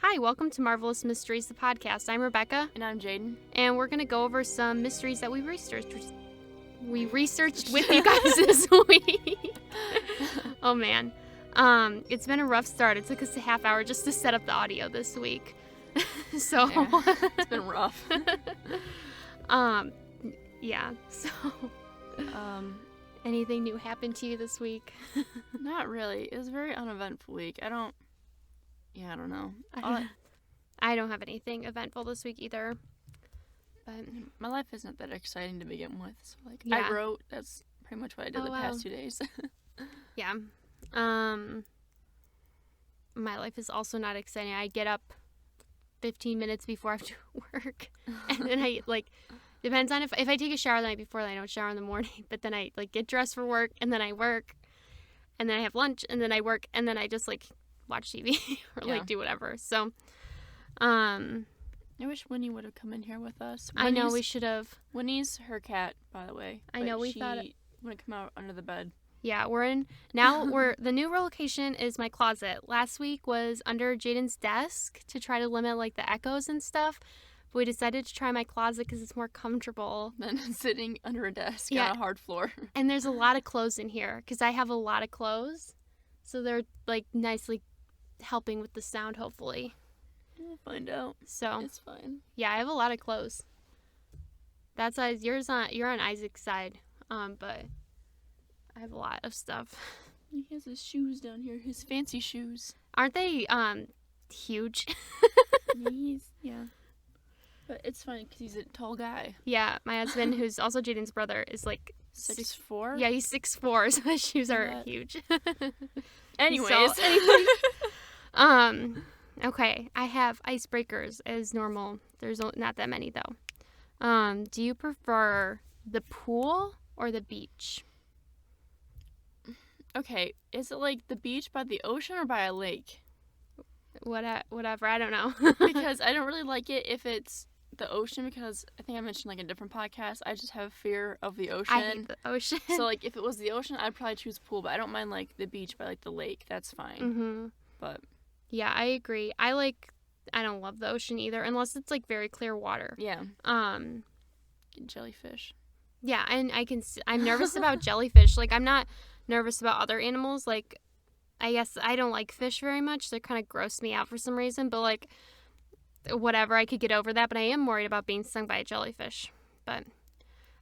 Hi, welcome to Marvelous Mysteries, the podcast. I'm Rebecca. And I'm Jaden. And we're going to go over some mysteries that we researched with you guys this week. Oh, man. It's been a rough start. It took us a half hour just to set up the audio this week. So yeah, it's been rough. Yeah. So anything new happened to you this week? Not really. It was a very uneventful week. I don't know. I don't have anything eventful this week either. But my life isn't that exciting to begin with. So yeah. I wrote. That's pretty much what I did the past 2 days. Yeah. My life is also not exciting. I get up 15 minutes before I have to work, and then I depends on if I take a shower the night before, then I don't shower in the morning. But then I get dressed for work, and then I work, and then I have lunch, and then I work, and then I just watch TV or do whatever. So, I wish Winnie would have come in here with us. I know we should have. Winnie's her cat, by the way. I know we thought she wouldn't come out under the bed. Yeah, the new location is my closet. Last week was under Jaden's desk to try to limit the echoes and stuff. But we decided to try my closet because it's more comfortable than sitting under a desk on a hard floor. And there's a lot of clothes in here because I have a lot of clothes. So they're nicely helping with the sound, hopefully. We'll find out. So it's fine. Yeah, I have a lot of clothes. That's you're on Isaac's side. But I have a lot of stuff. He has his shoes down here, his fancy shoes. Aren't they huge? Yeah. But it's fine because he's a tall guy. Yeah, my husband, who's also Jaden's brother, is 6'4"? Yeah, he's 6'4", so his shoes are huge. Anyways. Okay, I have icebreakers as normal. There's not that many, though. Do you prefer the pool or the beach? Okay, is it the beach by the ocean or by a lake? Whatever, I don't know. Because I don't really like it if it's the ocean, because I think I mentioned a different podcast, I just have fear of the ocean. I hate the ocean. So if it was the ocean, I'd probably choose pool, but I don't mind the beach by the lake. That's fine. Mm-hmm. But yeah, I agree. I don't love the ocean either, unless it's very clear water. Yeah. Jellyfish. Yeah, and I'm nervous about jellyfish. I'm not nervous about other animals. I guess I don't like fish very much. They kind of gross me out for some reason, but whatever, I could get over that. But I am worried about being stung by a jellyfish. But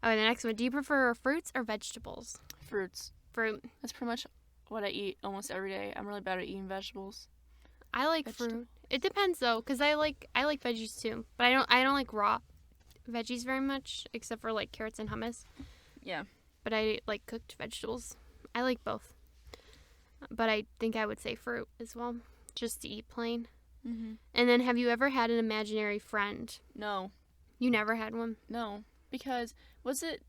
the next one, do you prefer fruits or vegetables? Fruits. Fruit. That's pretty much what I eat almost every day. I'm really bad at eating vegetables. I like fruit. It depends though, because I like veggies too, but I don't like raw veggies very much, except for carrots and hummus. Yeah. But I like cooked vegetables. I like both. But I think I would say fruit as well, just to eat plain. Mm-hmm. And then, have you ever had an imaginary friend? No. You never had one? No. Because, was it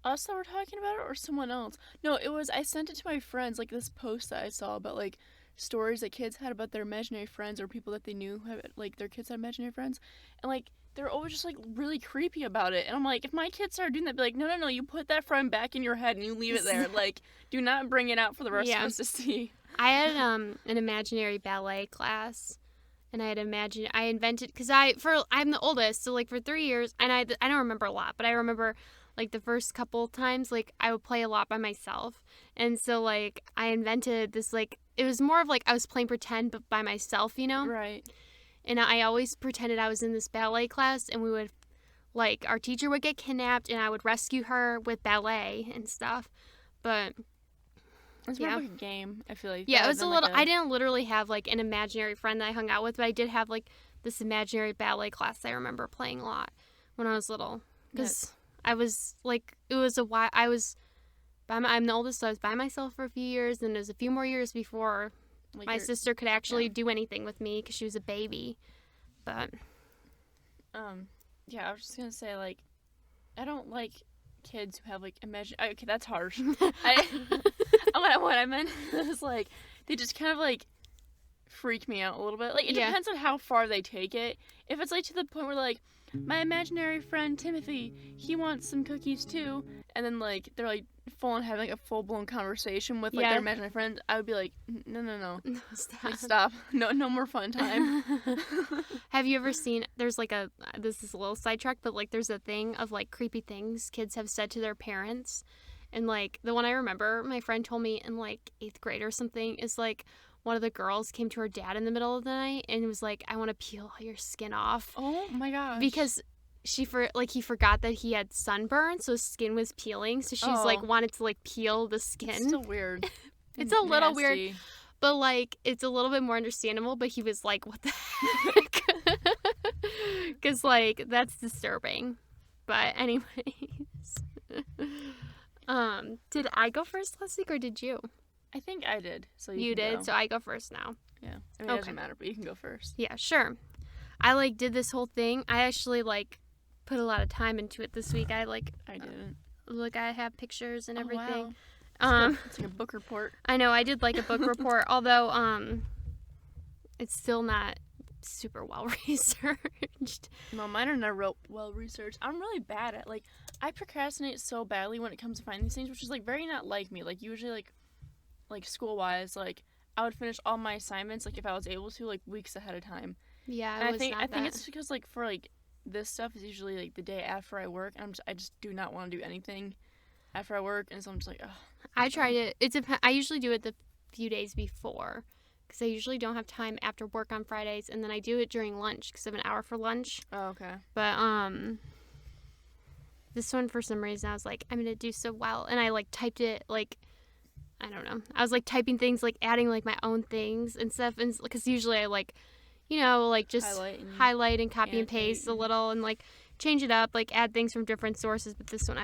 us that were talking about it or someone else? No, it was, I sent it to my friends, this post that I saw about, stories that kids had about their imaginary friends or people that they knew who had, their kids had imaginary friends. And, they're always just, really creepy about it. And I'm like, if my kids started doing that, I'd be like, no, you put that friend back in your head and you leave it there. Do not bring it out for the rest of us to see. I had an imaginary ballet class. And I invented, because I'm the oldest, so for 3 years, and I don't remember a lot, but I remember the first couple times, I would play a lot by myself. And so I invented this, it was more of I was playing pretend, but by myself, Right. And I always pretended I was in this ballet class, and we would, our teacher would get kidnapped, and I would rescue her with ballet and stuff. But it's more like a game, I feel like. Yeah, it was a little, I didn't literally have, an imaginary friend that I hung out with, but I did have, this imaginary ballet class I remember playing a lot when I was little. Because I was, it was a while, I'm the oldest, so I was by myself for a few years, and it was a few more years before my sister could actually do anything with me, because she was a baby. But yeah, I was just gonna say, I don't like kids who have, okay, that's harsh. What I meant was, they just kind of, freak me out a little bit. Like, it Yeah. depends on how far they take it. If it's, like, to the point where, like, my imaginary friend Timothy, he wants some cookies too, and then, like, they're, like, full on having, like, a full-blown conversation with, like, Yeah. their imaginary friend, I would be like, no. No, stop. Like, stop. No more fun time. Have you ever seen, there's like this is a little sidetrack, but like there's a thing of like creepy things kids have said to their parents. And like the one I remember my friend told me in like 8th grade or something is like one of the girls came to her dad in the middle of the night and was like, I want to peel all your skin off. Oh my gosh. Because he forgot that he had sunburn, so his skin was peeling. So she's like wanted to like peel the skin. It's still weird. It's a little Nasty. weird. But, like, it's a little bit more understandable, but he was like, what the heck? Because, like, that's disturbing. But anyways. Did I go first last week, or did you? I think I did. So You can did, go. so I go first now. Yeah. I mean, it doesn't matter, but you can go first. Yeah, sure. I, like, did this whole thing. I actually, like, put a lot of time into it this week. I didn't. Look, I have pictures and everything. Wow. It's like a book report. I know, I did like a book report, although it's still not super well researched. No, mine are not real well researched. I'm really bad at, like, I procrastinate so badly when it comes to finding these things, which is like very not like me. Like, usually like school wise, like I would finish all my assignments, like if I was able to, like weeks ahead of time. Yeah, And I think it's because like for like this stuff is usually like the day after I work, and I just do not want to do anything after I work, and so I'm just like, oh. I try to. I usually do it the few days before, because I usually don't have time after work on Fridays, and then I do it during lunch because I have an hour for lunch. Oh, okay. But this one for some reason I was like, I'm gonna do so well, and I like typed it like, I don't know. I was like typing things, like adding like my own things and stuff, and because usually I like, you know, like just highlight and copy and paste a little and like change it up, like add things from different sources. But this one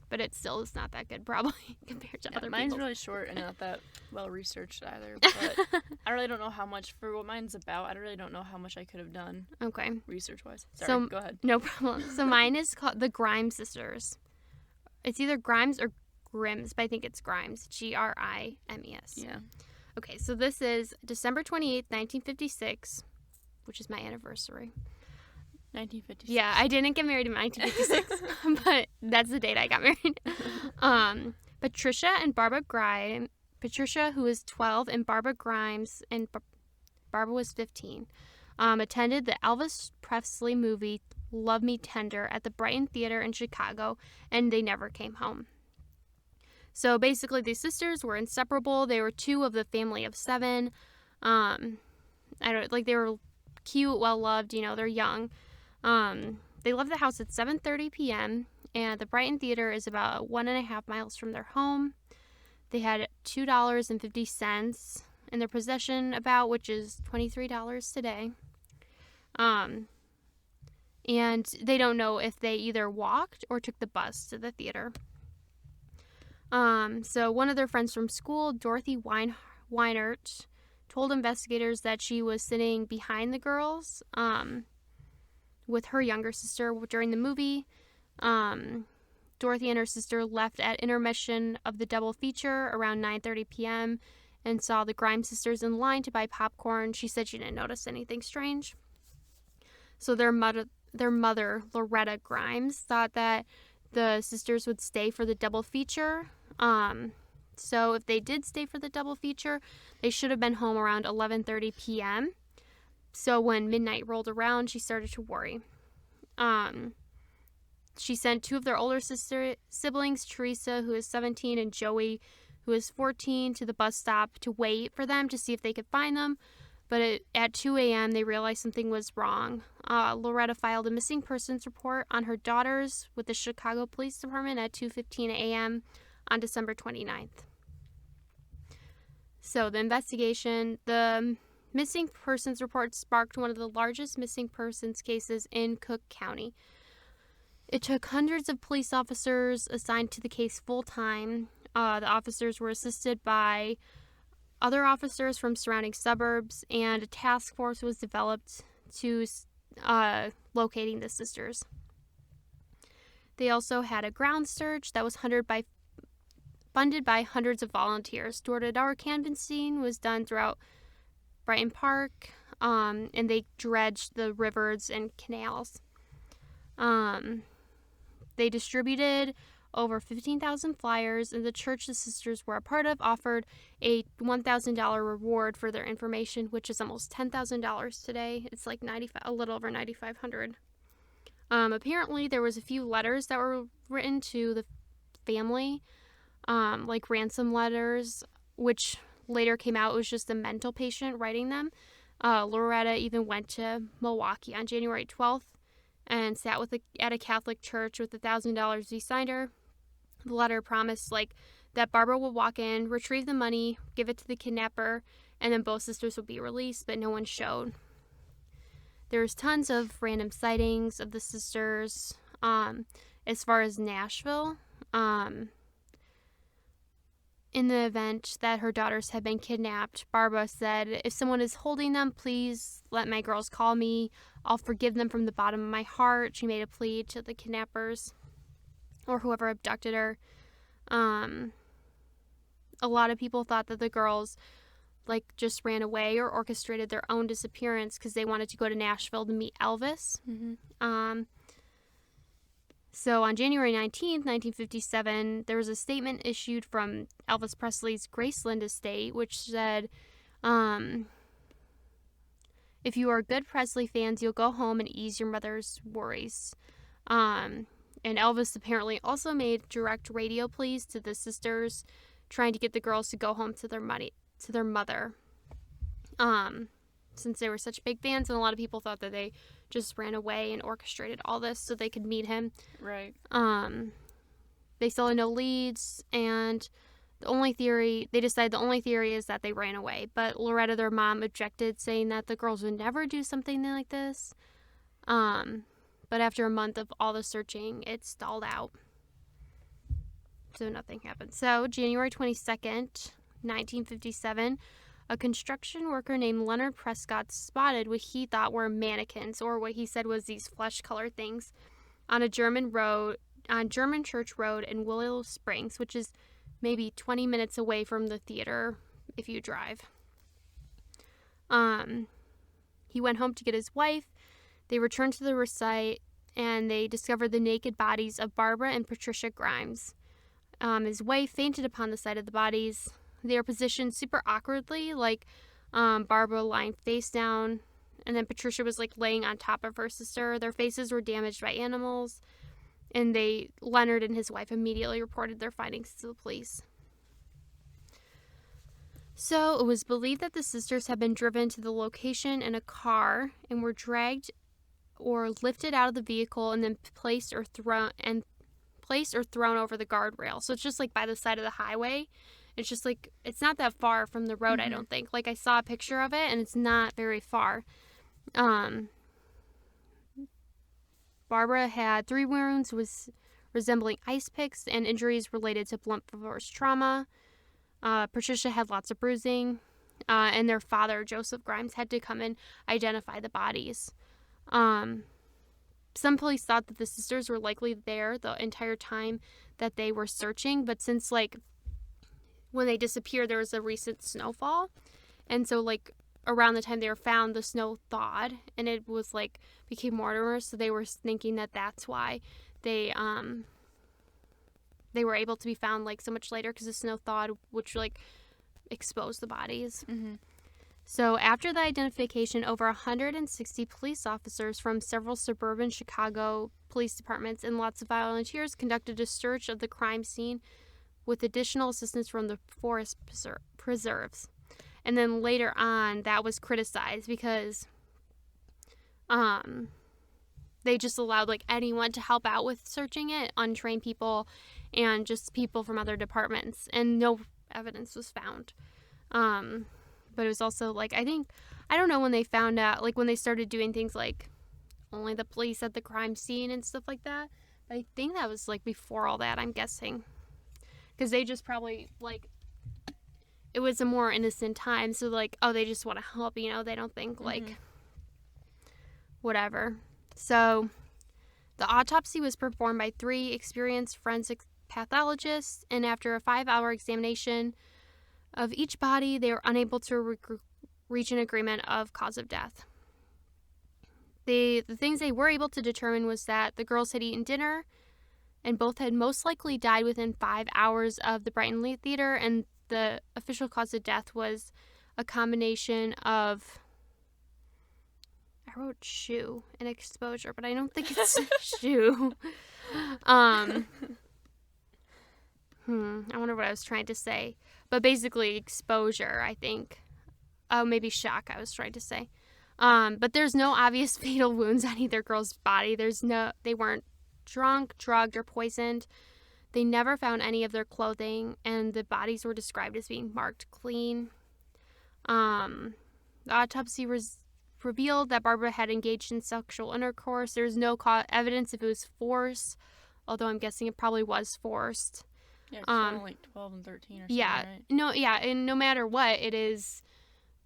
but it still is not that good probably compared to other mine's people's. really short and not that well researched either. But I really don't know how much for what mine's about. I really don't know how much I could have done. Okay. Research wise. Sorry, go ahead. No problem. So mine is called The Grimes Sisters. It's either Grimes or Grims, but I think it's Grimes. Grimes. Yeah. Okay, so this is December 28th, 1956, which is my anniversary. 1956. Yeah, I didn't get married in 1956, but that's the date I got married. Patricia and Barbara Grimes, Patricia, who was 12, and Barbara Grimes, and Barbara was 15, attended the Elvis Presley movie Love Me Tender at the Brighton Theater in Chicago, and they never came home. So basically, these sisters were inseparable. They were two of the family of 7. They were cute, well-loved, you know, they're young. They left the house at 7:30 p.m., and the Brighton Theater is about 1.5 miles from their home. They had $2.50 in their possession, which is $23 today. And they don't know if they either walked or took the bus to the theater. So one of their friends from school, Dorothy Weinert, told investigators that she was sitting behind the girls, with her younger sister during the movie. Dorothy and her sister left at intermission of the double feature around 9:30 p.m. and saw the Grimes sisters in line to buy popcorn. She said she didn't notice anything strange. So their mother, Loretta Grimes, thought that the sisters would stay for the double feature. So if they did stay for the double feature, they should have been home around 11:30 p.m. So when midnight rolled around, she started to worry. She sent 2 of their older siblings, Teresa, who is 17, and Joey, who is 14, to the bus stop to wait for them to see if they could find them. But at 2 a.m., they realized something was wrong. Loretta filed a missing persons report on her daughters with the Chicago Police Department at 2:15 a.m. on December 29th. So the investigation, the missing persons report sparked one of the largest missing persons cases in Cook County. It took hundreds of police officers assigned to the case full-time. The officers were assisted by other officers from surrounding suburbs, and a task force was developed to locating the sisters. They also had a ground search that was funded by hundreds of volunteers. Door-to-door canvassing was done throughout Brighton Park, and they dredged the rivers and canals. They distributed over 15,000 flyers, and the church the sisters were a part of offered a $1,000 reward for their information, which is almost $10,000 today. It's like a little over $9,500. Apparently, there was a few letters that were written to the family, like ransom letters, which later came out was just a mental patient writing them. Loretta even went to Milwaukee on January 12th and sat at a Catholic church with $1,000 beside her. The letter promised that Barbara would walk in, retrieve the money, give it to the kidnapper, and then both sisters would be released, but no one showed. There was tons of random sightings of the sisters. As far as Nashville, in the event that her daughters had been kidnapped, Barbara said, "If someone is holding them, please let my girls call me. I'll forgive them from the bottom of my heart." She made a plea to the kidnappers or whoever abducted her. A lot of people thought that the girls just ran away or orchestrated their own disappearance because they wanted to go to Nashville to meet Elvis. Mm-hmm. So on January 19th, 1957, there was a statement issued from Elvis Presley's Graceland estate, which said, "If you are good Presley fans, you'll go home and ease your mother's worries." And Elvis apparently also made direct radio pleas to the sisters, trying to get the girls to go home to their mother. Since they were such big fans, and a lot of people thought that they just ran away and orchestrated all this so they could meet him. Right. They still had no leads, and they decided the only theory is that they ran away. But Loretta, their mom, objected, saying that the girls would never do something like this. But after a month of all the searching, it stalled out. So nothing happened. So January 22nd, 1957, a construction worker named Leonard Prescott spotted what he thought were mannequins, or what he said was these flesh-colored things, on German Church Road in Willow Springs, which is maybe 20 minutes away from the theater if you drive. He went home to get his wife. They returned to the site, and they discovered the naked bodies of Barbara and Patricia Grimes. His wife fainted upon the sight of the bodies. They are positioned super awkwardly, Barbara lying face down, and then Patricia was laying on top of her sister. Their faces were damaged by animals, and Leonard and his wife immediately reported their findings to the police. So it was believed that the sisters had been driven to the location in a car and were dragged or lifted out of the vehicle and then placed or thrown over the guardrail. So it's just by the side of the highway. It's just it's not that far from the road, I don't think. I saw a picture of it, and it's not very far. Barbara had 3 wounds resembling ice picks and injuries related to blunt force trauma. Patricia had lots of bruising, and their father, Joseph Grimes, had to come and identify the bodies. Some police thought that the sisters were likely there the entire time that they were searching, but since when they disappeared, there was a recent snowfall, and so around the time they were found, the snow thawed, and it was became Mortimer, so they were thinking that that's why they were able to be found so much later, because the snow thawed, which exposed the bodies. Mm-hmm. So after the identification, over 160 police officers from several suburban Chicago police departments and lots of volunteers conducted a search of the crime scene with additional assistance from the forest preserves. And then later on, that was criticized because they just allowed anyone to help out with searching it, untrained people and just people from other departments, and no evidence was found. But it was also I don't know when they found out, when they started doing things only the police at the crime scene and stuff like that. But I think that was before all that, I'm guessing. Because they just probably, it was a more innocent time. So, they just want to help, they don't think, whatever. So, the autopsy was performed by 3 experienced forensic pathologists. And after a 5-hour examination of each body, they were unable to reach an agreement of cause of death. The things they were able to determine was that the girls had eaten dinner, and both had most likely died within 5 hours of the Brighton Theater, and the official cause of death was a combination of, I wrote shoe and exposure, but I don't think it's shoe. I wonder what I was trying to say. But basically exposure, I think. Oh, maybe shock, I was trying to say. But there's no obvious fatal wounds on either girl's body. They weren't drunk, drugged, or poisoned. They never found any of their clothing, and the bodies were described as being marked clean. The autopsy revealed that Barbara had engaged in sexual intercourse. There was no evidence if it was forced, although I'm guessing it probably was forced. Yeah, it's only like 12 and 13 or something, yeah, right? And no matter what it is,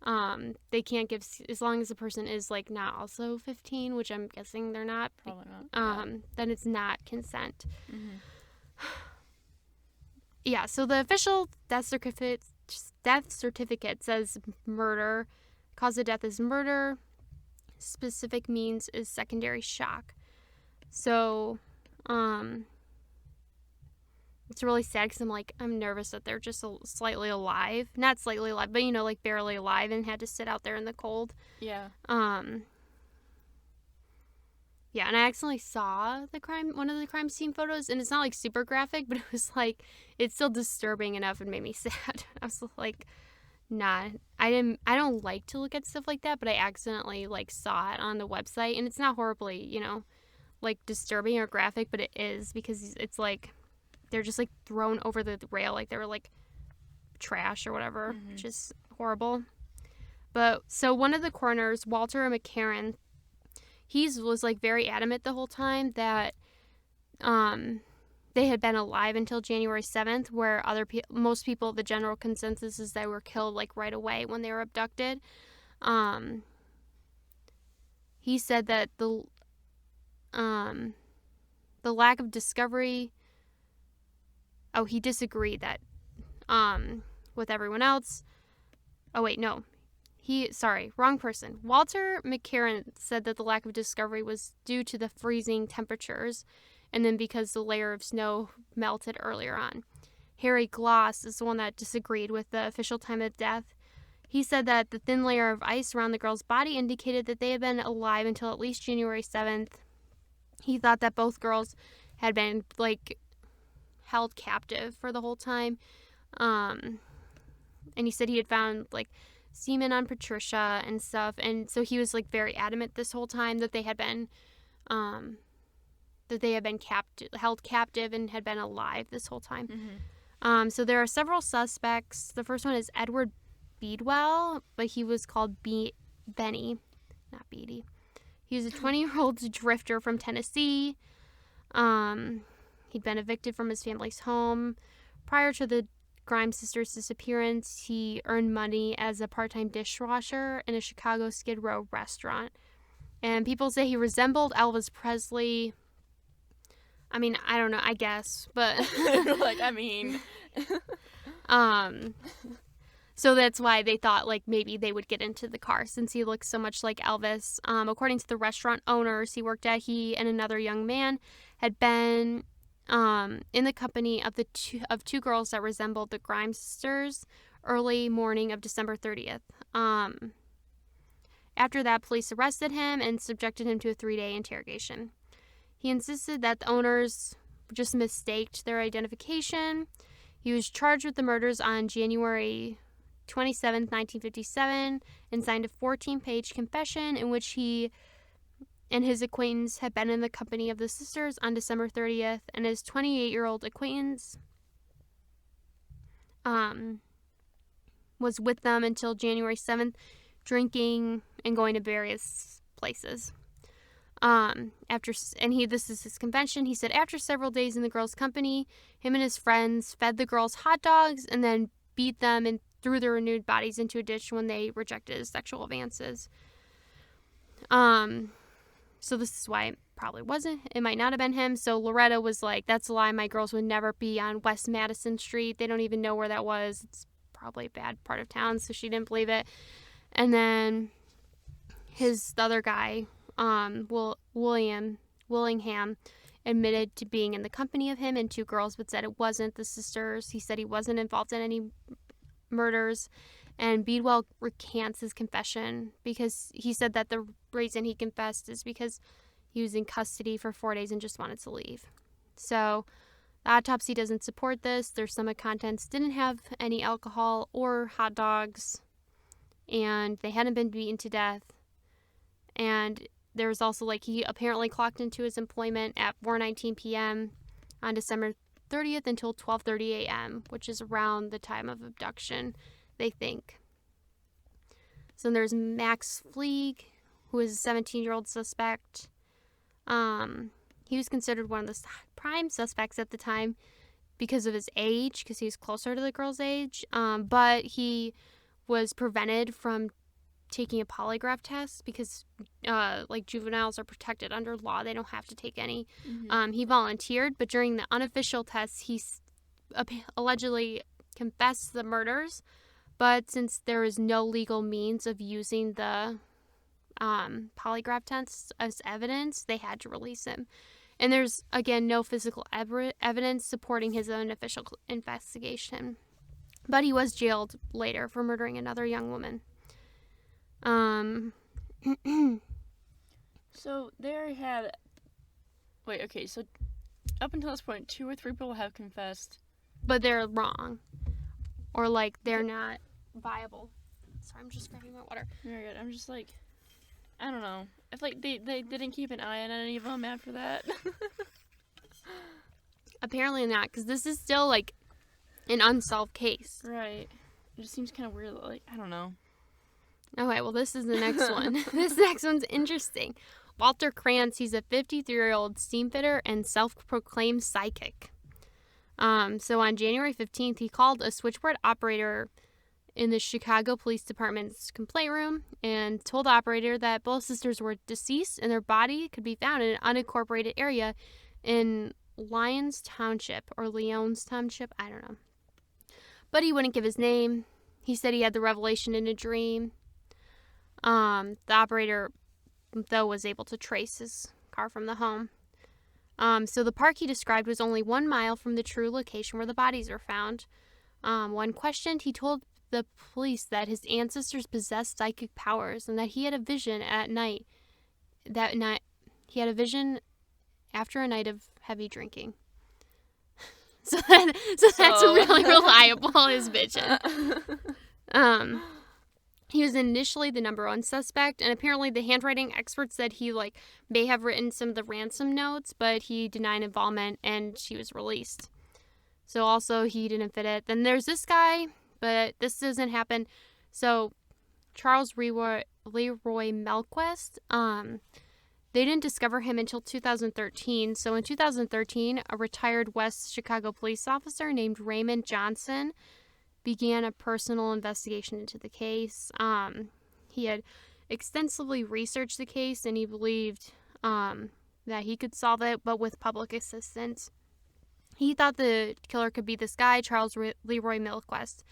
they can't give, as long as the person is like not also 15, which I'm guessing they're not. Probably not. Then it's not consent. Mm-hmm. Yeah, so the official death certificate says murder. Cause of death is murder. Specific means is secondary shock. So, it's really sad because I'm nervous that they're just slightly alive. Not slightly alive, but, like barely alive and had to sit out there in the cold. Yeah. Yeah, and I accidentally saw one of the crime scene photos, and it's not, super graphic, but it was, it's still disturbing enough and made me sad. I was like, nah, I don't like to look at stuff like that, but I accidentally, saw it on the website, and it's not horribly, disturbing or graphic, but it is, because it's, they're just, thrown over the rail like they were, trash or whatever, which is horrible. But, so one of the coroners, Walter McCarran, he was very adamant the whole time that they had been alive until January 7th, where most people, the general consensus is they were killed right away when they were abducted. He said that the lack of discovery. Oh, he disagreed that with everyone else. Oh wait, no. Wrong person. Walter McCarran said that the lack of discovery was due to the freezing temperatures, and then because the layer of snow melted earlier on. Harry Gloss is the one that disagreed with the official time of death. He said that the thin layer of ice around the girl's body indicated that they had been alive until at least January 7th. He thought that both girls had been, held captive for the whole time. And he said he had found, semen on Patricia and stuff, and so he was very adamant this whole time that they had been held captive and had been alive this whole time. So there are several suspects. The first one is Edward Beadwell, but he was called Benny, not Beatty. He was a 20-year-old drifter from Tennessee. He'd been evicted from his family's home. Prior to the Grimes sisters' disappearance, he earned money as a part-time dishwasher in a Chicago Skid Row restaurant. And people say he resembled Elvis Presley. I mean, I don't know, I guess, but... So that's why they thought, maybe they would get into the car since he looked so much like Elvis. According to the restaurant owners he worked at, he and another young man had been in the company of two girls that resembled the Grimes sisters early morning of December 30th. After that, police arrested him and subjected him to a 3-day interrogation. He insisted that the owners just mistaked their identification. He was charged with the murders on January 27th, 1957, and signed a 14-page confession in which he and his acquaintance had been in the company of the sisters on December 30th, and his 28-year-old acquaintance was with them until January 7th, drinking and going to various places. This is his confession. He said after several days in the girls' company, him and his friends fed the girls hot dogs and then beat them and threw their renewed bodies into a ditch when they rejected his sexual advances. So this is why it might not have been him. So Loretta was like, that's a lie. My girls would never be on West Madison Street. They don't even know where that was. It's probably a bad part of town, so she didn't believe it. And then the other guy, Willingham, admitted to being in the company of him and 2 girls, but said it wasn't the sisters. He said he wasn't involved in any murders. And Beadwell recants his confession because he said that the reason he confessed is because he was in custody for 4 days and just wanted to leave. So the autopsy doesn't support this. Their stomach contents didn't have any alcohol or hot dogs, and they hadn't been beaten to death. And there was also, he apparently clocked into his employment at 4:19 p.m. on December 30th until 12:30 a.m., which is around the time of abduction, they think. So there's Max Fleeg, who is a 17-year-old suspect. He was considered one of the prime suspects at the time because of his age, because he was closer to the girl's age. But he was prevented from taking a polygraph test because, juveniles are protected under law. They don't have to take any. Mm-hmm. He volunteered, but during the unofficial test, he allegedly confessed the murders. But since there is no legal means of using the polygraph tests as evidence, they had to release him. And there's, again, no physical evidence supporting his own official investigation. But he was jailed later for murdering another young woman. So there had... Wait, okay, so up until this point, 2 or 3 people have confessed. But they're wrong. Or, they're not viable. Sorry, I'm just grabbing my water. Very good. I'm just I don't know. I feel like they didn't keep an eye on any of them after that. Apparently not, because this is still, an unsolved case. Right. It just seems kind of weird. I don't know. Okay, well, this is the next one. This next one's interesting. Walter Krantz, he's a 53-year-old steamfitter and self-proclaimed psychic. So on January 15th, he called a switchboard operator in the Chicago Police Department's complaint room and told the operator that both sisters were deceased and their body could be found in an unincorporated area in Lyons Township or Leon's Township. I don't know. But he wouldn't give his name. He said he had the revelation in a dream. The operator, though, was able to trace his car from the home. So the park he described was only 1 mile from the true location where the bodies were found. When questioned, he told the police that his ancestors possessed psychic powers and that he had a vision at night. That night, he had a vision after a night of heavy drinking. So that's really reliable, his vision. He was initially the number 1 suspect, and apparently the handwriting experts said he may have written some of the ransom notes, but he denied involvement and she was released. So also he didn't fit it. Then there's this guy, but this doesn't happen. So Charles Leroy Melquist, they didn't discover him until 2013. So in 2013, a retired West Chicago police officer named Raymond Johnson began a personal investigation into the case. He had extensively researched the case, and he believed that he could solve it, but with public assistance. He thought the killer could be this guy, Charles Leroy Melquist.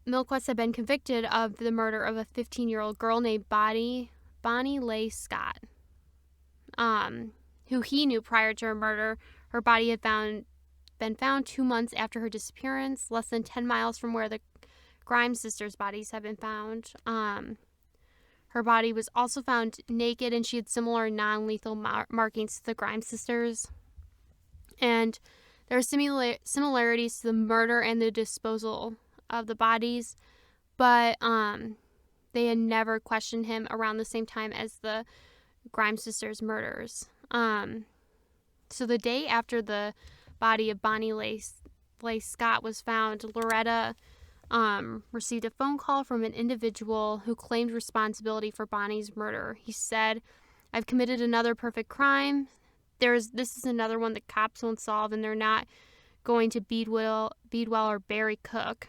Melquist had been convicted of the murder of a 15-year-old girl named Bonnie Leigh Scott, who he knew prior to her murder. Her body had been found 2 months after her disappearance, less than 10 miles from where the Grimes sisters' bodies had been found. Her body was also found naked, and she had similar non-lethal markings to the Grimes sisters. And there are similarities to the murder and the disposal of the bodies, but they had never questioned him around the same time as the Grimes sisters' murders. So the day after the body of Bonnie Leigh Scott was found, Loretta received a phone call from an individual who claimed responsibility for Bonnie's murder. He said, "I've committed another perfect crime. This is another one that cops won't solve, and they're not going to Beadwell or Barry Cook."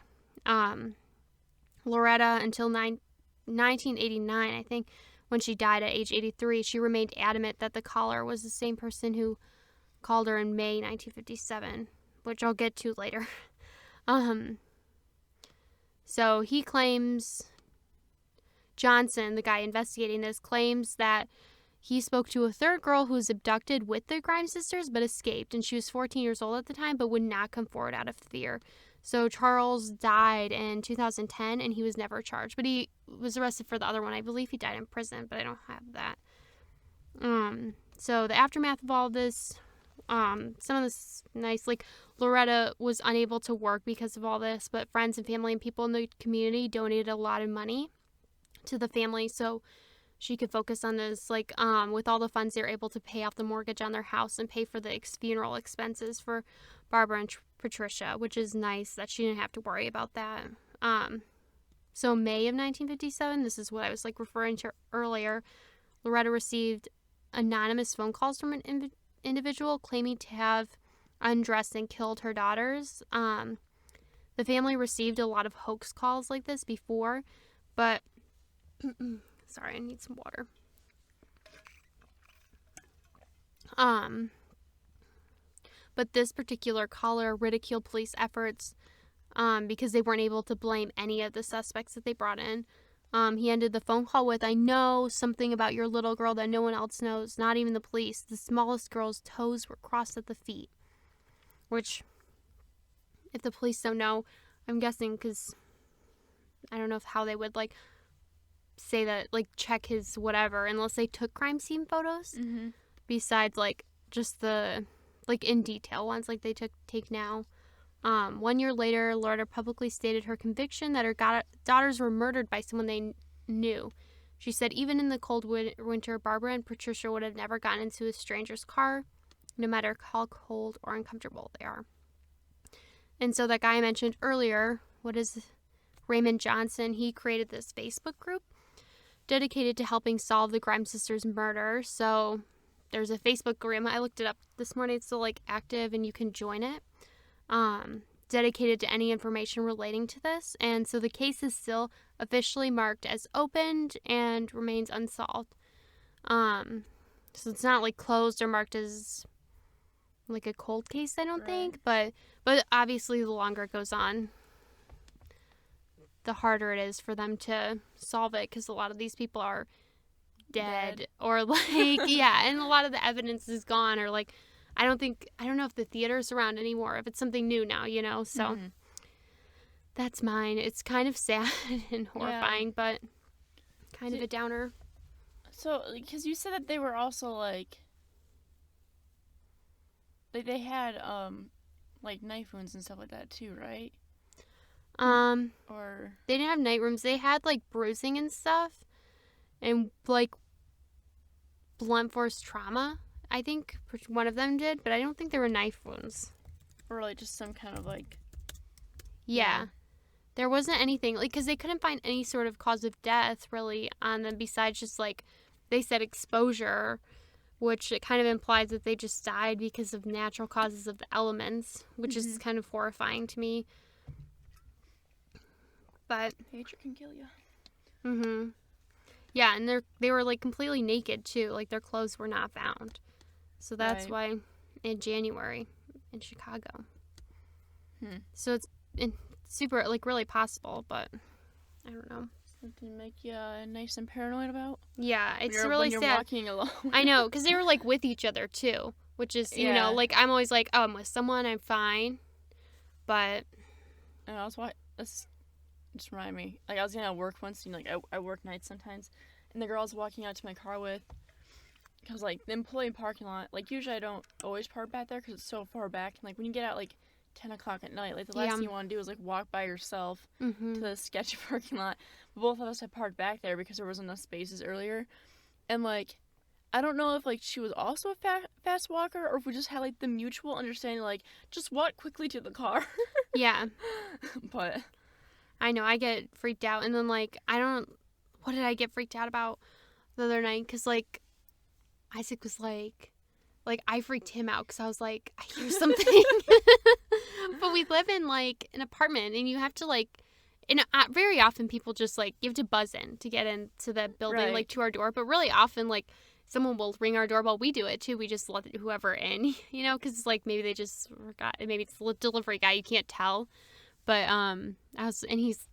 Loretta, until 1989, I think, when she died at age 83, she remained adamant that the caller was the same person who called her in May 1957, which I'll get to later. So he claims Johnson, the guy investigating this, claims that he spoke to a third girl who was abducted with the Grimes sisters but escaped, and she was 14 years old at the time but would not come forward out of fear. So Charles died in 2010, and he was never charged. But he was arrested for the other one. I believe he died in prison, but I don't have that. So the aftermath of all this, some of this nice, like, Loretta was unable to work because of all this, but friends and family and people in the community donated a lot of money to the family so she could focus on this. Like, with all the funds, they were able to pay off the mortgage on their house and pay for the funeral expenses for Barbara and Patricia, which is nice that she didn't have to worry about that. So May of 1957, this is what I was, like, referring to earlier, Loretta received anonymous phone calls from an individual claiming to have undressed and killed her daughters. The family received a lot of hoax calls like this before, but sorry, I need some water. But this particular caller ridiculed police efforts because they weren't able to blame any of the suspects that they brought in. He ended the phone call with, "I know something about your little girl that no one else knows, not even the police. The smallest girl's toes were crossed at the feet." Which, if the police don't know, I'm guessing because I don't know how they would, like, say that, like, check his whatever, unless they took crime scene photos. Mm-hmm. Besides, like, just the, like, in detail ones like they take now. 1 year later, Loretta publicly stated her conviction that her daughters were murdered by someone they knew. She said even in the cold winter, Barbara and Patricia would have never gotten into a stranger's car, no matter how cold or uncomfortable they are. And so that guy I mentioned earlier, Raymond Johnson, he created this Facebook group dedicated to helping solve the Grimes sisters' murder. So there's a Facebook group. I looked it up this morning. It's still, like, active, and you can join it. Dedicated to any information relating to this. And so the case is still officially marked as opened and remains unsolved. So it's not, like, closed or marked as, like, a cold case, I don't think. But obviously the longer it goes on, the harder it is for them to solve it, because a lot of these people are dead. Or, like, yeah, and a lot of the evidence is gone, or, like, I don't know if the theater's around anymore, if it's something new now, you know, so that's mine. It's kind of sad and horrifying, but kind of a downer. So, because you said that they were also, like they had, like, knife wounds and stuff like that too, right? Or they didn't have night rooms. They had, like, bruising and stuff, and, like, blunt force trauma. I think one of them did, but I don't think there were knife wounds. Or, like, just some kind of, like... Yeah. There wasn't anything, like, because they couldn't find any sort of cause of death, really, on them, besides just, like, they said exposure, which it kind of implies that they just died because of natural causes of the elements, which is kind of horrifying to me. But... nature can kill you. Mm-hmm. Yeah, and they were, like, completely naked, too. Like, their clothes were not found. So that's why in January in Chicago. So it's super, like, really possible, but I don't know. Something to make you nice and paranoid about? Yeah, it's really when you're sad. Walking alone. I know, because they were, like, with each other, too, which is, you know, like, I'm always like, oh, I'm with someone, I'm fine, but... And I was this just reminded me, like, I was gonna work once, you know, like, I work nights sometimes, and the girl I was walking out to my car with, because, like, the employee parking lot, like, usually I don't always park back there because it's so far back. And, like, when you get out, like, 10 o'clock at night, like, the last thing you want to do is, like, walk by yourself to the sketchy parking lot. But both of us had parked back there because there wasn't enough spaces earlier. And, like, I don't know if, like, she was also a fast walker or if we just had, like, the mutual understanding, like, just walk quickly to the car. Yeah. But... I know, I get freaked out. And then, like, what did I get freaked out about the other night? Because, like, Isaac was like, I freaked him out because I was like, I hear something. But we live in, like, an apartment, and you have to, like, very often people just, like, you have to buzz in to get into the building, like, to our door. But really often, like, someone will ring our doorbell. We do it, too. We just let whoever in, you know, because it's, like, maybe they just forgot. Maybe it's the delivery guy. You can't tell. But,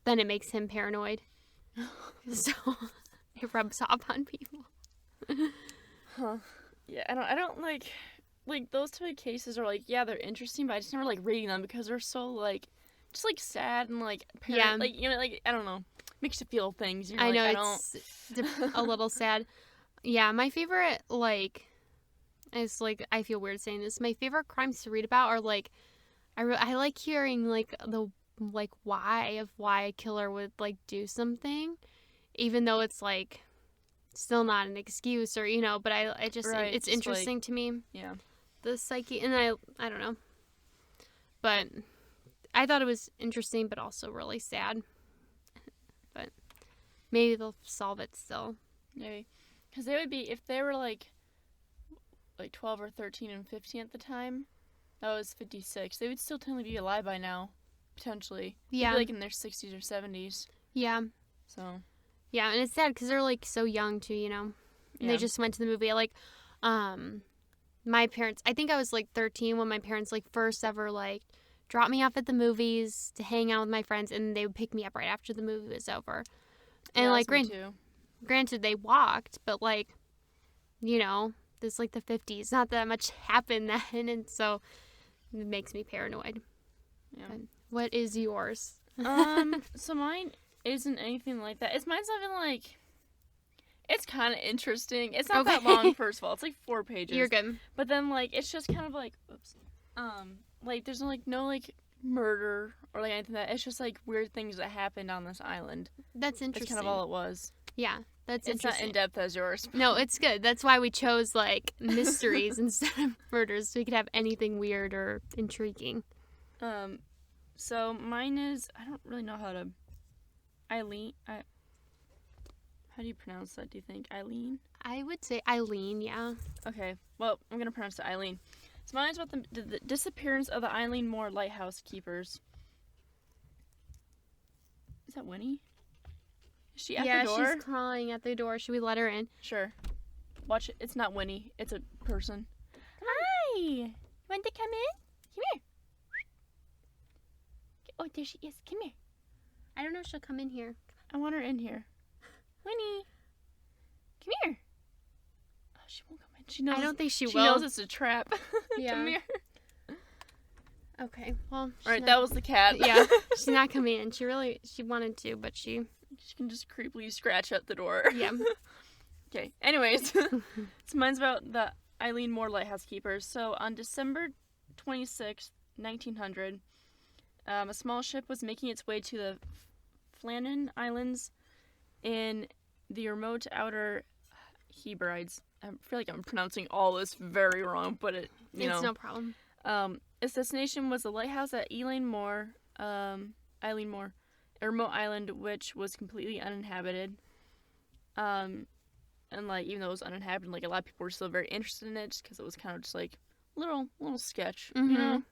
then it makes him paranoid. So it rubs off on people. Huh. Yeah, I don't like those type of cases are like, yeah, they're interesting, but I just never like reading them because they're so like just like sad and like Yeah. like, you know, like I don't know, makes you feel things. You know, I like, know a little sad. Yeah, my favorite like is like I feel weird saying this. My favorite crimes to read about are like I like hearing like the like why a killer would like do something, even though it's like still not an excuse or you know. But I just right, it's just interesting like, to me. Yeah. The psyche and I don't know, but I thought it was interesting, but also really sad. But maybe they'll solve it still. Maybe, because they would be if they were like 12 or 13 and 15 at the time. That was 56. They would still technically be alive by now, potentially. Yeah. They'd be like in their 60s or 70s. Yeah. So. Yeah, and it's sad because they're like so young too, you know. And Yeah. they just went to the movie. Like, my parents. I think I was like 13 when my parents like first ever like dropped me off at the movies to hang out with my friends, and they would pick me up right after the movie was over. And yeah, like, too. granted, they walked, but like, you know, this like the 50s. Not that much happened then, and so it makes me paranoid. Yeah. But what is yours? So mine isn't anything like that. Mine's not even like. It's kind of interesting. It's not that long, first of all. It's like 4 pages. You're good. But then, like, it's just kind of like, like, there's no, like, murder or, like, anything like that. It's just, like, weird things that happened on this island. That's interesting. That's kind of all it was. Yeah, that's it's interesting. It's not in-depth as yours. No, it's good. That's why we chose, like, mysteries instead of murders, so we could have anything weird or intriguing. So mine is, I don't really know how to, how do you pronounce that, do you think? Eileen? I would say Eileen, yeah. Okay, well, I'm going to pronounce it Eileen. So mine is about the disappearance of the Eileen Mor Lighthouse keepers. Is that Winnie? Is she at the door? Yeah, she's crawling at the door. Should we let her in? Sure. Watch it. It's not Winnie. It's a person. Hi! You want to come in? Come here. Oh, there she is. Come here. I don't know if she'll come in here. I want her in here. Winnie, come here. Oh, she won't come in. She knows. I don't think she will. She knows it's a trap. Yeah. Come here. Okay. Well. All right. That was the cat. Yeah. She's not coming in. She wanted to, but she can just creepily scratch at the door. Yeah. Okay. Anyways, so mine's about the Eileen Mor Lighthouse keepers. So on December 26th, 1900, a small ship was making its way to the Flannan Islands in the remote outer Hebrides. I feel like I'm pronouncing all this very wrong, but it's no problem. Its destination was the lighthouse at Eileen Mor, a remote island which was completely uninhabited. And like even though it was uninhabited, like a lot of people were still very interested in it just because it was kind of just like little sketch, Mm-hmm. you know.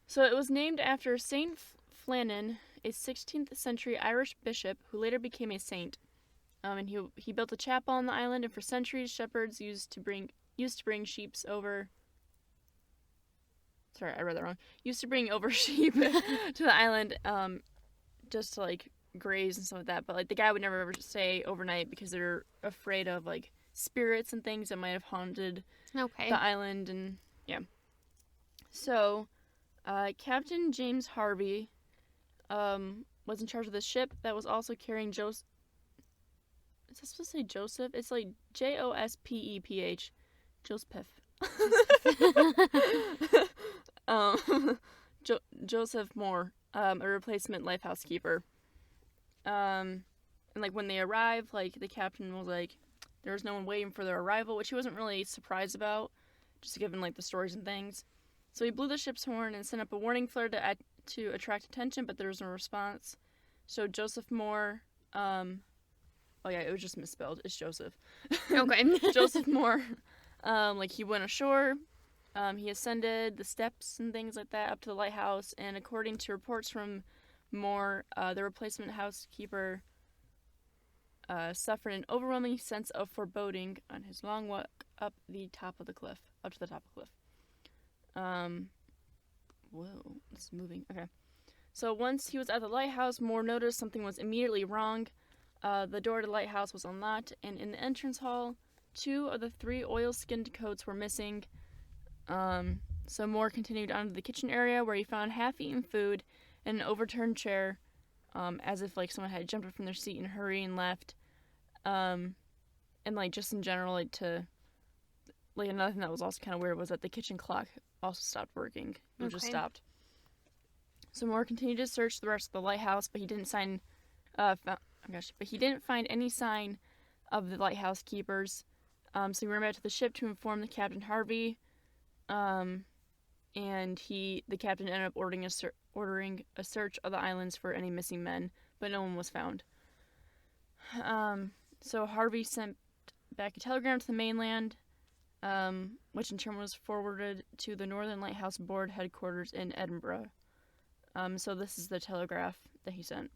So it was named after Saint Flannan, a 16th century Irish bishop who later became a saint. And he built a chapel on the island, and for centuries shepherds used to bring sheep over. Sorry, I read that wrong. Used to bring over sheep to the island, just to like graze and stuff like that. But like the guy would never ever stay overnight because they're afraid of like spirits and things that might have haunted the island, and yeah. So, Captain James Harvey was in charge of the ship that was also carrying Joseph. Is that supposed to say Joseph? It's like Jospeph. Joseph. Joseph Moore, a replacement lighthouse keeper. And like when they arrived, like the captain was like, there was no one waiting for their arrival, which he wasn't really surprised about, just given like the stories and things. So he blew the ship's horn and sent up a warning flare to attract attention, but there was no response. So Joseph Moore, oh yeah, it was just misspelled. It's Joseph. Okay. Joseph Moore, like he went ashore. He ascended the steps and things like that up to the lighthouse, and according to reports from Moore, the replacement housekeeper suffered an overwhelming sense of foreboding on his long walk up to the top of the cliff. Whoa, this is moving. Okay. So once he was at the lighthouse, Moore noticed something was immediately wrong. The door to the lighthouse was unlocked, and in the entrance hall, 2 of the 3 oil-skinned coats were missing. So Moore continued on to the kitchen area, where he found half-eaten food and an overturned chair, as if like someone had jumped up from their seat and hurried and left. And like just in general, like another thing that was also kind of weird was that the kitchen clock also stopped working. It just stopped. So Moore continued to search the rest of the lighthouse, but he didn't find any sign of the lighthouse keepers. So he went back to the ship to inform the Captain Harvey. And the captain ended up ordering a search of the islands for any missing men, but no one was found. So Harvey sent back a telegram to the mainland, which in turn was forwarded to the Northern Lighthouse Board headquarters in Edinburgh. So this is the telegraph that he sent.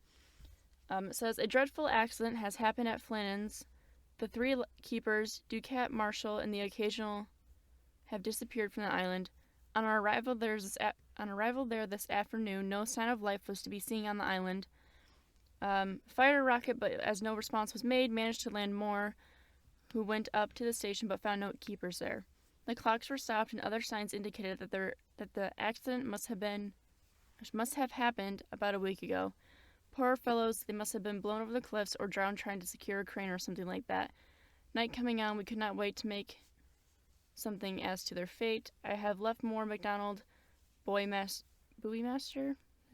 It says, a dreadful accident has happened at Flannan's. The 3 keepers, Ducat, Marshall, and the occasional, have disappeared from the island. On our arrival there this afternoon, no sign of life was to be seen on the island. Fired a rocket, but as no response was made, managed to land Moore, who went up to the station but found no keepers there. The clocks were stopped, and other signs indicated that the accident must have happened about a week ago. Poor fellows, they must have been blown over the cliffs or drowned trying to secure a crane or something like that. Night coming on, we could not wait to make something as to their fate. I have left Moore, MacDonald, buoy master, did I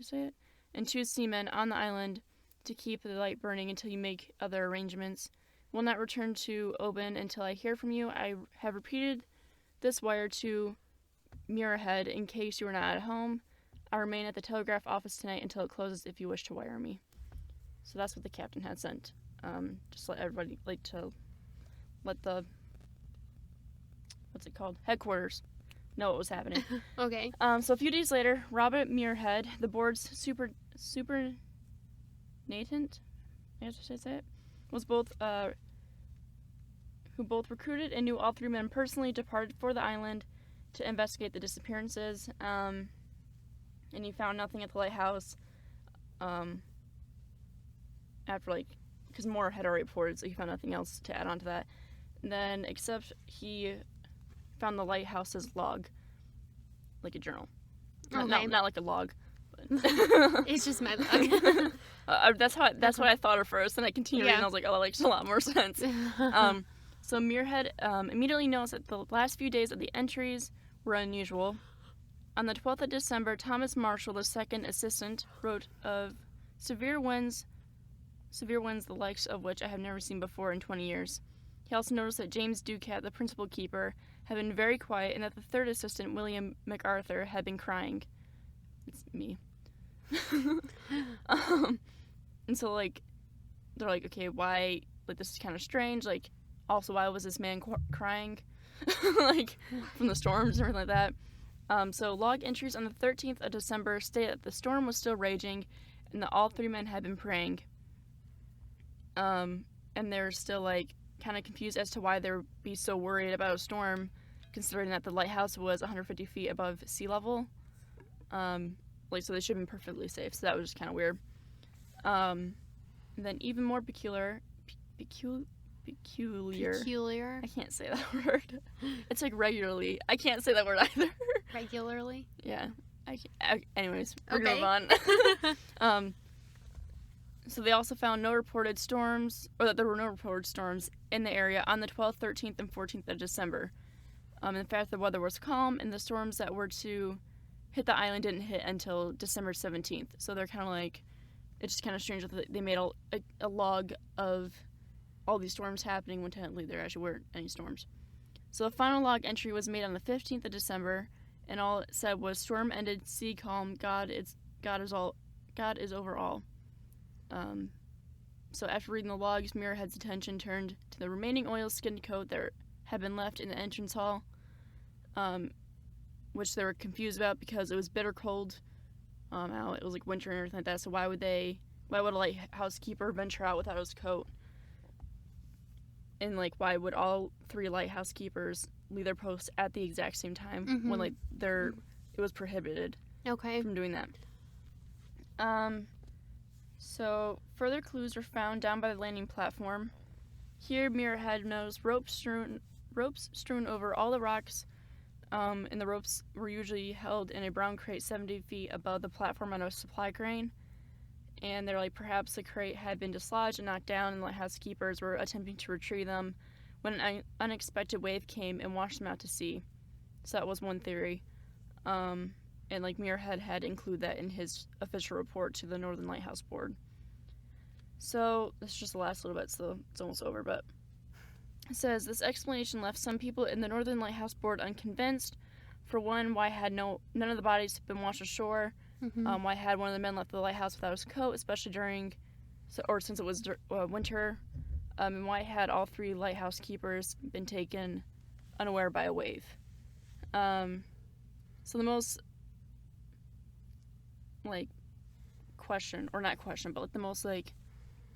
say it? And 2 seamen on the island to keep the light burning until you make other arrangements. Will not return to Oban until I hear from you. I have repeated this wire to Muirhead in case you are not at home. I remain at the telegraph office tonight until it closes if you wish to wire me. So that's what the captain had sent. Just let everybody, let the, what's it called? Headquarters know what was happening. Okay. So a few days later, Robert Muirhead, the board's superintendent, I guess I should say it, was who both recruited and knew all 3 men personally, departed for the island to investigate the disappearances. And he found nothing at the lighthouse. Because Moore had already reported, so he found nothing else to add on to that. And then, except he found the lighthouse's log, like a journal. Okay. Not like a log. But It's just my log. That's what I thought at first, and I continued reading, and I was like, oh, that makes a lot more sense. So Muirhead immediately noticed that the last few days of the entries were unusual. On the 12th of December, Thomas Marshall, the second assistant, wrote of severe winds the likes of which I have never seen before in 20 years. He also noticed that James Ducat, the principal keeper, had been very quiet, and that the third assistant, William MacArthur, had been crying. It's me. And so, they're like, okay, why, this is kind of strange, also, why was this man crying? From the storms and everything like that. So log entries on the 13th of December state that the storm was still raging and that all 3 men had been praying. And they're still, kind of confused as to why they would be so worried about a storm, considering that the lighthouse was 150 feet above sea level. So they should have been perfectly safe, so that was just kind of weird. And then even more peculiar. I can't say that word. It's regularly. I can't say that word either. Regularly? Yeah. Anyways, we're gonna move on. So they also found no reported storms, or that there were no reported storms in the area on the 12th, 13th, and 14th of December. In fact, the weather was calm, and the storms that were to hit the island didn't hit until December 17th. So they're kind of it's just kind of strange that they made a log of all these storms happening when technically there actually weren't any storms. So the final log entry was made on the 15th of December, and all it said was, storm ended, sea calm, God is over all. So after reading the logs, Muirhead's attention turned to the remaining oil-skinned coat that had been left in the entrance hall, which they were confused about because it was bitter cold out. It was winter and everything like that, so why would a lighthouse keeper venture out without his coat? And why would all 3 lighthouse keepers leave their posts at the exact same time when it was prohibited Okay. from doing that? So, further clues were found down by the landing platform. Here, Muirhead noticed ropes strewn over all the rocks, and the ropes were usually held in a brown crate 70 feet above the platform on a supply crane. And they're like, perhaps the crate had been dislodged and knocked down, and the lighthouse keepers were attempting to retrieve them when an unexpected wave came and washed them out to sea. So that was one theory. And like Muirhead had included that in his official report to the Northern Lighthouse Board. So this is just the last little bit, so it's almost over, but it says this explanation left some people in the Northern Lighthouse Board unconvinced. For one, why had none of the bodies been washed ashore? Mm-hmm. Why had one of the men left the lighthouse without his coat, especially since it was winter? And why had all 3 lighthouse keepers been taken unaware by a wave? So the most like the most like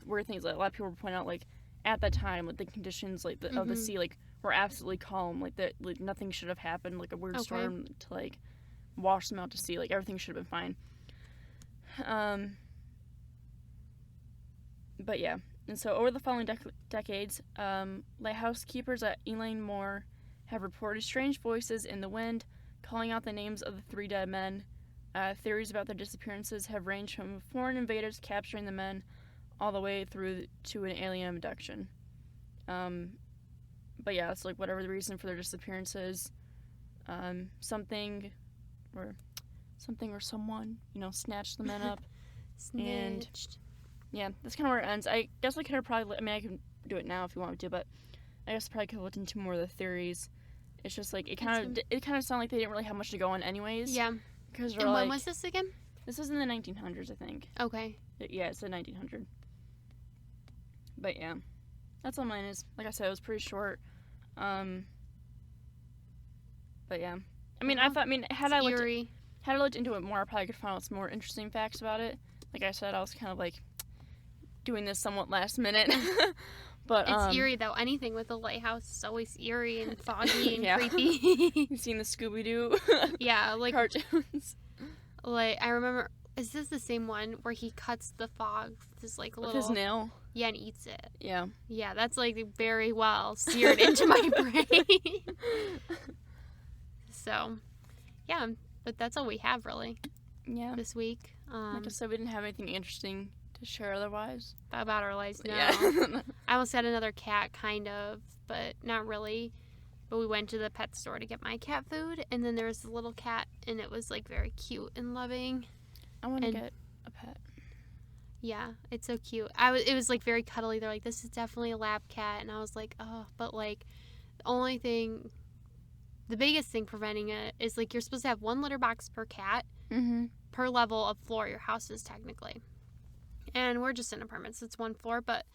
weird things that a lot of people would point out, like at that time, like the conditions like of the sea like were absolutely calm, like that, like nothing should have happened, like a weird storm to like wash them out to sea, like everything should have been fine. But yeah, and so over the following decades, lighthouse keepers at Eileen Mor have reported strange voices in the wind, calling out the names of the 3 dead men. Theories about their disappearances have ranged from foreign invaders capturing the men all the way through to an alien abduction. But yeah, it's like whatever the reason for their disappearances, something or someone, snatched the men up. Snitched. And yeah, that's kind of where it ends. I guess I could have probably, I can do it now if you want me to, but I guess I probably could have looked into more of the theories. It's just like, it kind of sounded like they didn't really have much to go on anyways. Yeah. Because and when was this again? This was in the 1900s, I think. Okay. Yeah, it's the 1900. But yeah, that's all mine is. Like I said, it was pretty short. But yeah, had I looked into it more, I probably could find out some more interesting facts about it. Like I said, I was kind of like doing this somewhat last minute. But it's eerie though. Anything with a lighthouse is always eerie and foggy and creepy. You've seen the Scooby-Doo cartoons. Like I remember, is this the same one where he cuts the fog with his like little with his nail? Yeah, and eats it. Yeah. Yeah, that's like very well seared into my brain. So, yeah, but that's all we have really. Yeah. This week. Like I said, we didn't have anything interesting to share otherwise. About our lives, no. Yeah. I almost had another cat, kind of, but not really. But we went to the pet store to get my cat food, and then there was a little cat, and it was like very cute and loving. I want to get a pet. Yeah, it's so cute. It was like very cuddly. They're like, this is definitely a lab cat, and I was like, oh, but like the biggest thing preventing it is like you're supposed to have 1 litter box per cat per level of floor your house is technically. And we're just in apartments, so it's 1 floor, but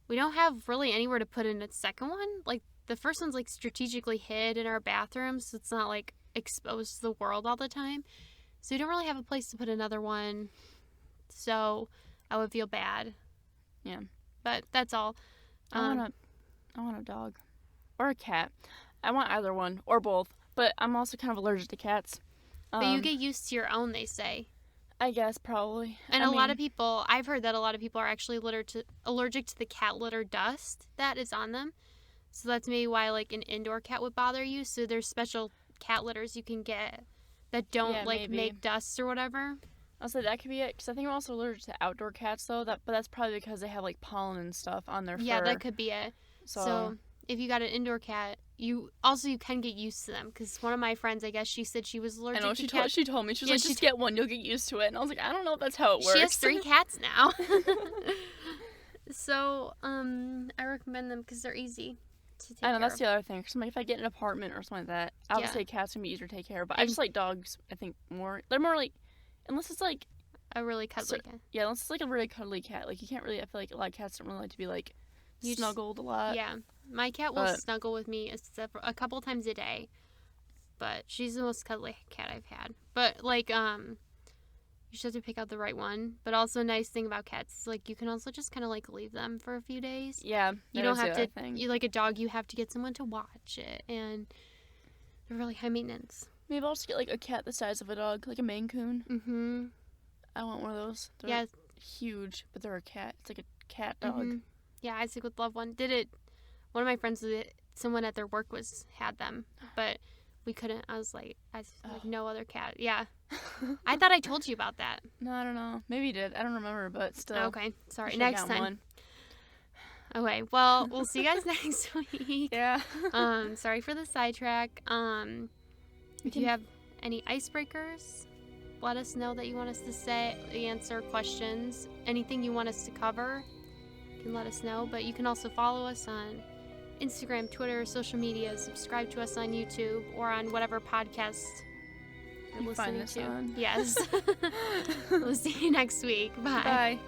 we don't have really anywhere to put in a second one. Like the first one's like strategically hid in our bathroom, so it's not like exposed to the world all the time. So we don't really have a place to put another one. So I would feel bad. Yeah. But that's all. I want a dog. Or a cat. I want either one. Or both. But I'm also kind of allergic to cats. But you get used to your own, they say. I guess, probably. And lot of people, I've heard that a lot of people are actually allergic to the cat litter dust that is on them. So that's maybe why like an indoor cat would bother you. So there's special cat litters you can get that don't make dust or whatever. I'll say that could be it, because I think I'm also allergic to outdoor cats, though. But that's probably because they have, like, pollen and stuff on their fur. Yeah, that could be it. So if you got an indoor cat, you can get used to them, because one of my friends, I guess, she said she was allergic to cats. She told me. She was like, just get one, you'll get used to it. And I was like, I don't know if that's how it works. She has 3 cats now. So, I recommend them because they're easy to take care of. I know, that's the other thing. Because if I get an apartment or something like that, obviously cats can be easier to take care of. But I just like dogs, I think, more. They're more like, unless it's like a really cuddly cat. Yeah, unless it's like a really cuddly cat. Like, you can't really, I feel like a lot of cats don't really like to be like snuggled a lot. Yeah. My cat will snuggle with me a couple times a day. But she's the most cuddly cat I've had. But like, you just have to pick out the right one. But also a nice thing about cats is like you can also just kind of like leave them for a few days. Yeah. You don't have to, you like a dog, you have to get someone to watch it. And they're really high maintenance. Maybe I'll just get like a cat the size of a dog, like a Maine Coon. Mm-hmm. I want one of those. huge, but they're a cat. It's like a cat dog. Mm-hmm. Yeah, Isaac would love one. One of my friends, someone at their work had them, but we couldn't. I was like, no other cat. Yeah. I thought I told you about that. No, I don't know. Maybe you did. I don't remember, but still. Okay, sorry. I Next got time. one. Okay, well, we'll see you guys next week. Yeah. Sorry for the sidetrack. If you have any icebreakers, let us know that you want us to answer questions. Anything you want us to cover, you can let us know. But you can also follow us on Instagram, Twitter, social media. Subscribe to us on YouTube or on whatever podcast you're listening to. On. Yes. We'll see you next week. Bye. Bye.